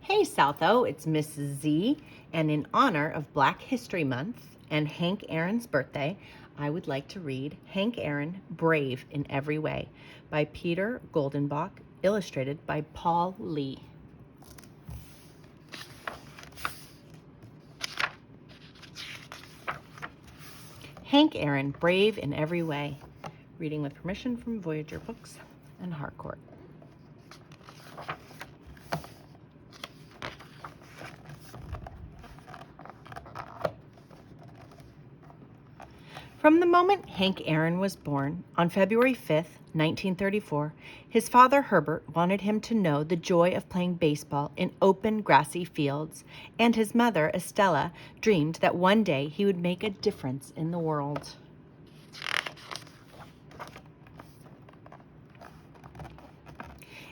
Hey Southo, it's Mrs. Z, and in honor of Black History Month and Hank Aaron's birthday, I would like to read Hank Aaron, Brave in Every Way by Peter Goldenbach, illustrated by Paul Lee. Hank Aaron, Brave in Every Way, reading with permission from Voyager Books and Harcourt. From the moment Hank Aaron was born, on February 5th, 1934, his father Herbert wanted him to know the joy of playing baseball in open, grassy fields, and his mother, Estella, dreamed that one day he would make a difference in the world.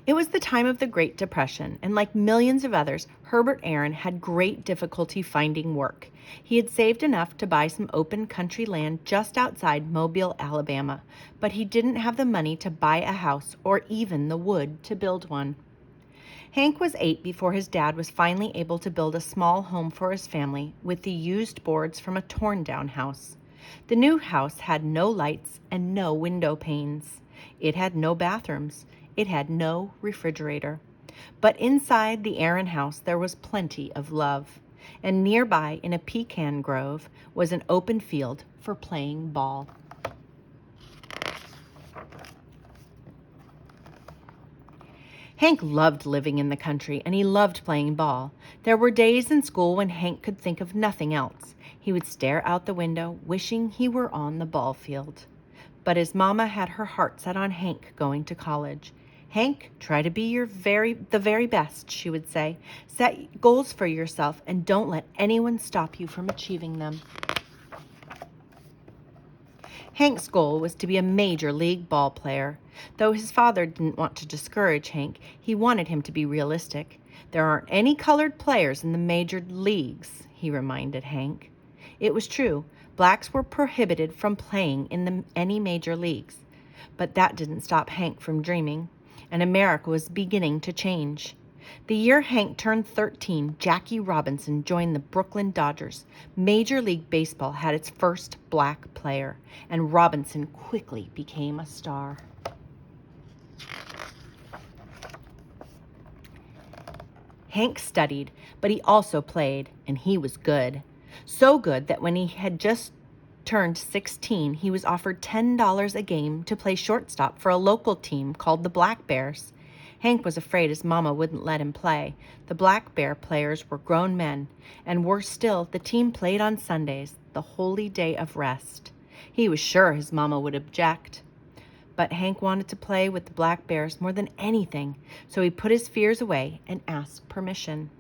It was the time of the Great Depression, and like millions of others, Herbert Aaron had great difficulty finding work. He had saved enough to buy some open country land just outside Mobile, Alabama, but he didn't have the money to buy a house or even the wood to build one. Hank was 8 before his dad was finally able to build a small home for his family with the used boards from a torn-down house. The new house had no lights and no window panes. It had no bathrooms. It had no refrigerator. But inside the Aaron house there was plenty of love. And nearby in a pecan grove was an open field for playing ball. Hank loved living in the country, and he loved playing ball. There were days in school when Hank could think of nothing else. He would stare out the window, wishing he were on the ball field. But his mama had her heart set on Hank going to college. Hank, try to be the very best, she would say. Set goals for yourself and don't let anyone stop you from achieving them. Hank's goal was to be a major league ball player. Though his father didn't want to discourage Hank, he wanted him to be realistic. There aren't any colored players in the major leagues, he reminded Hank. It was true. Blacks were prohibited from playing in any major leagues. But that didn't stop Hank from dreaming, and America was beginning to change. The year Hank turned 13, Jackie Robinson joined the Brooklyn Dodgers. Major League Baseball had its first black player, and Robinson quickly became a star. Hank studied, but he also played, and he was good. So good that when he had just turned 16, he was offered $10 a game to play shortstop for a local team called the Black Bears. Hank was afraid his mama wouldn't let him play. The Black Bear players were grown men, and worse still, the team played on Sundays, the holy day of rest. He was sure his mama would object. But Hank wanted to play with the Black Bears more than anything, so he put his fears away and asked permission.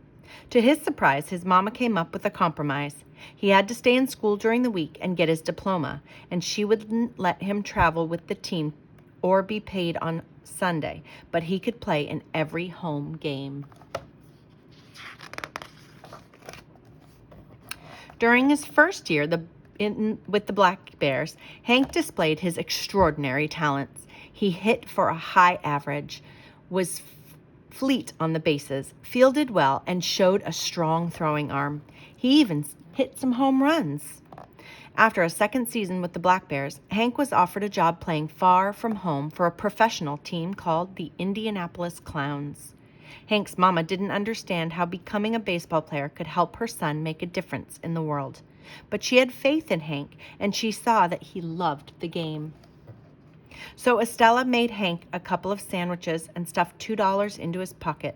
To his surprise, his mama came up with a compromise. He had to stay in school during the week and get his diploma, and she wouldn't let him travel with the team or be paid on Sunday, but he could play in every home game. During his first year with the Black Bears, Hank displayed his extraordinary talents. He hit for a high average, was fleet on the bases, fielded well, and showed a strong throwing arm. He even hit some home runs. After a second season with the Black Bears, Hank was offered a job playing far from home for a professional team called the Indianapolis Clowns. Hank's mama didn't understand how becoming a baseball player could help her son make a difference in the world. But she had faith in Hank, and she saw that he loved the game. So Estella made Hank a couple of sandwiches and stuffed $2 into his pocket.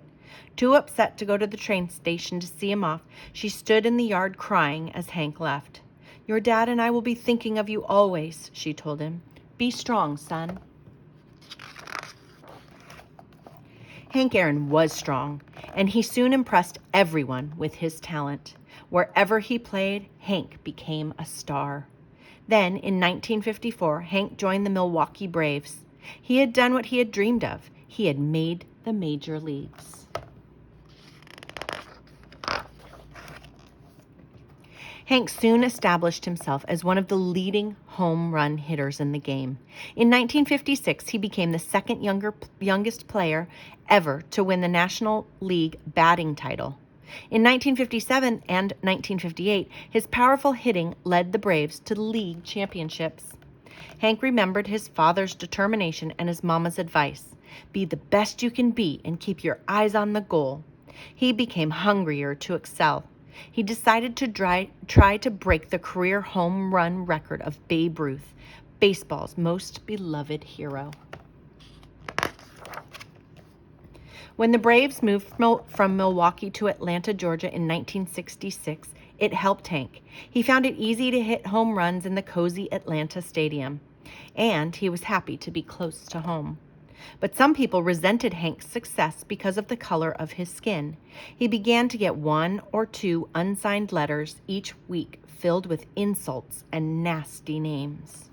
Too upset to go to the train station to see him off, she stood in the yard crying as Hank left. "Your dad and I will be thinking of you always," she told him. "Be strong, son." Hank Aaron was strong, and he soon impressed everyone with his talent. Wherever he played, Hank became a star. Then, in 1954, Hank joined the Milwaukee Braves. He had done what he had dreamed of. He had made the major leagues. Hank soon established himself as one of the leading home run hitters in the game. In 1956, he became the second youngest player ever to win the National League batting title. In 1957 and 1958, his powerful hitting led the Braves to the league championships. Hank remembered his father's determination and his mama's advice. Be the best you can be and keep your eyes on the goal. He became hungrier to excel. He decided to try to break the career home run record of Babe Ruth, baseball's most beloved hero. When the Braves moved from Milwaukee to Atlanta, Georgia in 1966, it helped Hank. He found it easy to hit home runs in the cozy Atlanta stadium, and he was happy to be close to home. But some people resented Hank's success because of the color of his skin. He began to get 1 or 2 unsigned letters each week filled with insults and nasty names.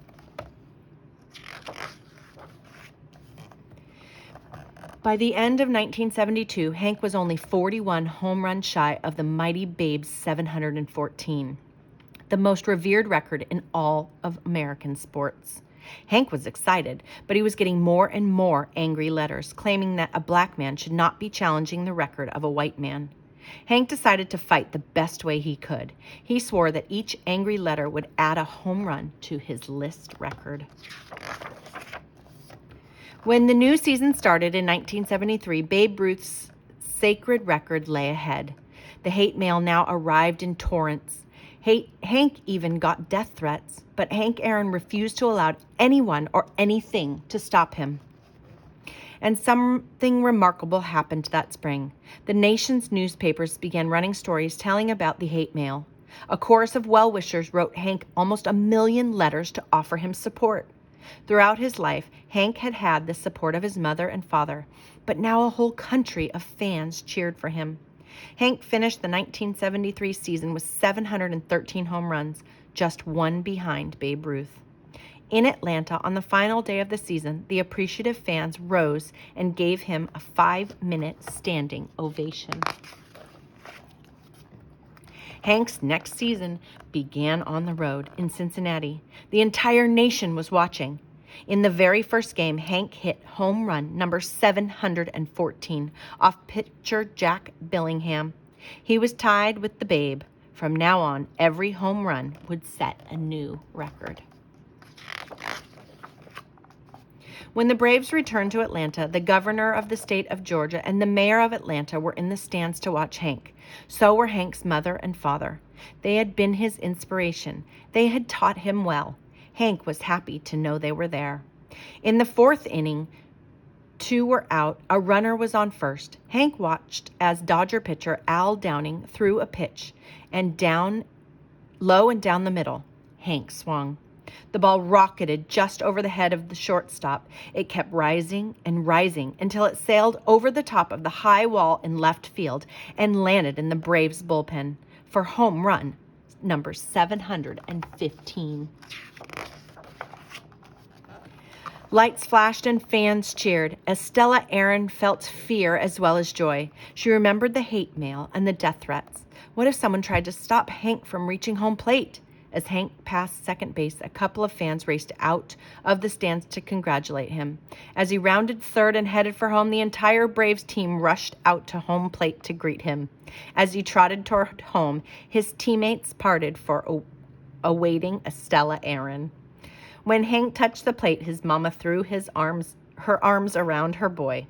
By the end of 1972, Hank was only 41 home runs shy of the mighty Babe's 714, the most revered record in all of American sports. Hank was excited, but he was getting more and more angry letters claiming that a black man should not be challenging the record of a white man. Hank decided to fight the best way he could. He swore that each angry letter would add a home run to his list record. When the new season started in 1973, Babe Ruth's sacred record lay ahead. The hate mail now arrived in torrents. Hank even got death threats, but Hank Aaron refused to allow anyone or anything to stop him. And something remarkable happened that spring. The nation's newspapers began running stories telling about the hate mail. A chorus of well-wishers wrote Hank almost 1 million letters to offer him support. Throughout his life, Hank had had the support of his mother and father, but now a whole country of fans cheered for him. Hank finished the 1973 season with 713 home runs, just 1 behind Babe Ruth. In Atlanta, on the final day of the season, the appreciative fans rose and gave him a 5-minute standing ovation. Hank's next season began on the road in Cincinnati. The entire nation was watching. In the very first game, Hank hit home run number 714 off pitcher Jack Billingham. He was tied with the Babe. From now on, every home run would set a new record. When the Braves returned to Atlanta, the governor of the state of Georgia and the mayor of Atlanta were in the stands to watch Hank. So were Hank's mother and father. They had been his inspiration. They had taught him well. Hank was happy to know they were there. In the 4th inning, 2 were out. A runner was on first. Hank watched as Dodger pitcher Al Downing threw a pitch and low and down the middle. Hank swung. The ball rocketed just over the head of the shortstop. It kept rising and rising until it sailed over the top of the high wall in left field and landed in the Braves bullpen for home run number 715. Lights flashed and fans cheered. Estella Aaron felt fear as well as joy. She remembered the hate mail and the death threats. What if someone tried to stop Hank from reaching home plate? As Hank passed second base, a couple of fans raced out of the stands to congratulate him. As he rounded third and headed for home, the entire Braves team rushed out to home plate to greet him. As he trotted toward home, his teammates parted for awaiting Estella Aaron. When Hank touched the plate, his mama threw her arms around her boy.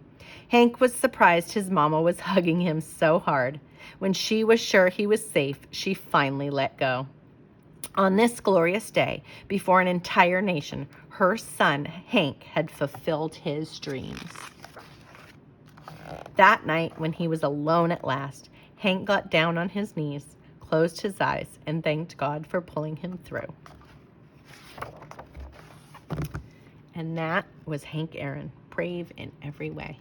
Hank was surprised his mama was hugging him so hard. When she was sure he was safe, she finally let go. On this glorious day, before an entire nation, her son, Hank, had fulfilled his dreams. That night, when he was alone at last, Hank got down on his knees, closed his eyes, and thanked God for pulling him through. And that was Hank Aaron, brave in every way.